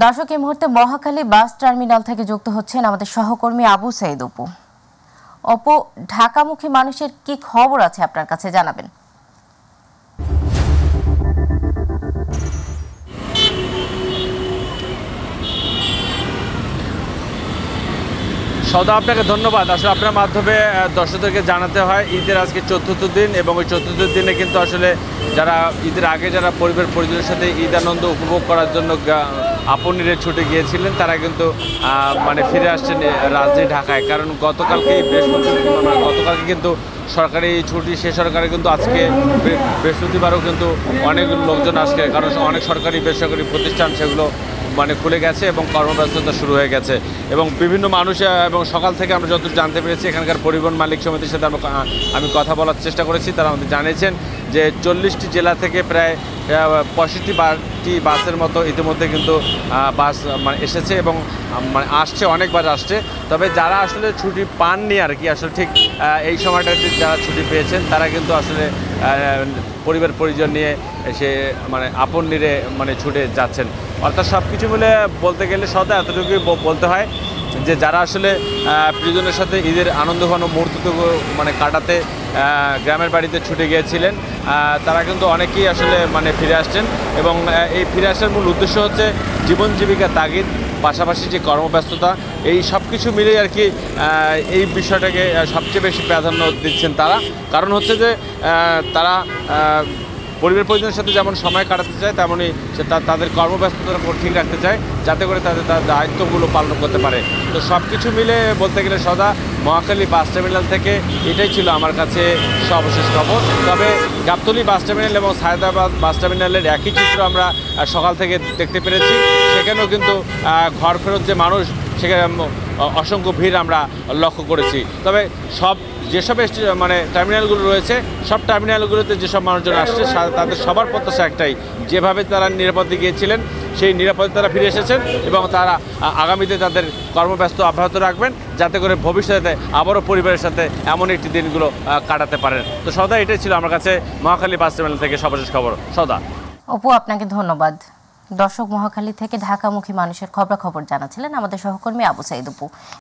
দর্শক, এই মুহূর্তে মহাখালী বাস টার্মিনাল থেকে যুক্ত হচ্ছেন আমাদের সহকর্মী আবু সাইদ অপু। অপু, ঢাকামুখী মানুষের কি খবর আছে আপনার কাছে জানাবেন। সদা আপনাকে ধন্যবাদ। আসলে আপনার মাধ্যমে দর্শকদেরকে জানাতে হয় ঈদের আজকে চতুর্থ দিন, এবং ওই চতুর্থ দিনে কিন্তু আসলে যারা ঈদের আগে যারা পরিবার পরিজনের সাথে ঈদ আনন্দ উপভোগ করার জন্য আপনিরে ছুটে গিয়েছিলেন, তারা কিন্তু ফিরে আসছেন রাজধানী ঢাকায়। কারণ গতকালকে কিন্তু সরকারি ছুটি, সে সরকারে কিন্তু আজকে বৃহস্পতিবারও কিন্তু অনেক লোকজন আসছে, কারণ অনেক সরকারি বেসরকারি প্রতিষ্ঠান সেগুলো খুলে গেছে এবং কর্মব্যস্ততা শুরু হয়ে গেছে। এবং বিভিন্ন মানুষ, এবং সকাল থেকে আমরা যতটুকু জানতে পেরেছি এখানকার পরিবহন মালিক সমিতির সাথে আমি কথা বলার চেষ্টা করেছি। তারা আমাদের জানিয়েছেন যে 40টি জেলা থেকে প্রায় 65টি বাসের মতো ইতিমধ্যে কিন্তু বাস এসেছে এবং আসছে, অনেকবার আসছে। তবে যারা আসলে ছুটি পাননি আর কি, আসলে ঠিক এই সময়টাতে যারা ছুটি পেয়েছেন তারা কিন্তু আসলে পরিবার পরিজন নিয়ে এসে আপন নিরে ছুটে যাচ্ছেন। অর্থাৎ সব কিছু মিলে বলতে গেলে সদা এতটুকুই বলতে হয় যে যারা আসলে প্রিয়জনের সাথে ঈদের আনন্দঘন মুহূর্তটুকু কাটাতে গ্রামের বাড়িতে ছুটে গিয়েছিলেন, তারা কিন্তু অনেকেই আসলে ফিরে আসছেন। এবং এই ফিরে আসার মূল উদ্দেশ্য হচ্ছে জীবন জীবিকা তাগিদ, পাশাপাশি যে কর্মব্যস্ততা, এই সব কিছু মিলেই আর কি এই বিষয়টাকে সবচেয়ে বেশি প্রাধান্য দিচ্ছেন তারা। কারণ হচ্ছে যে তারা পরিবার পরিজনের সাথে যেমন সময় কাটাতে চায়, তেমনই তাদের কর্মব্যস্ততার ঠিক রাখতে চায়, যাতে করে তাদের দায়িত্বগুলো পালন করতে পারে। তো সব কিছু মিলে বলতে গেলে সদা মহাখালী বাস টার্মিনাল থেকে এটাই ছিল আমার কাছে সর্বশেষ খবর। তবে গাবতলী বাস টার্মিনাল এবং সায়দাবাদ বাস টার্মিনালের একই চিত্র আমরা সকাল থেকে দেখতে পেরেছি। সেখানেও কিন্তু ঘর ফেরত যে মানুষ, সেখানে অসংখ্য ভিড় আমরা লক্ষ্য করেছি। তবে যেসব টার্মিনালগুলো রয়েছে, সব টার্মিনালগুলোতে যেসব মানুষজন আসছে তাদের সবার প্রত্যাশা একটাই, যেভাবে তারা নিরাপদে গিয়েছিলেন সেই নিরাপদে তারা ফিরে এসেছেন এবং তারা আগামীতে তাদের কর্মব্যস্ত অব্যাহত রাখবেন, যাতে করে ভবিষ্যতে আবারও পরিবারের সাথে এমন একটি দিনগুলো কাটাতে পারেন। তো সদা এটাই ছিল আমার কাছে মহাখালী বাস টার্মিনাল থেকে সর্বশেষ খবর। সদা। অপু, আপনাকে ধন্যবাদ। দর্শক, মহাখালী থেকে ঢাকামুখী মানুষের খবরাখবর জানাচ্ছিলেন আমাদের সহকর্মী আবু সাইদ অপু।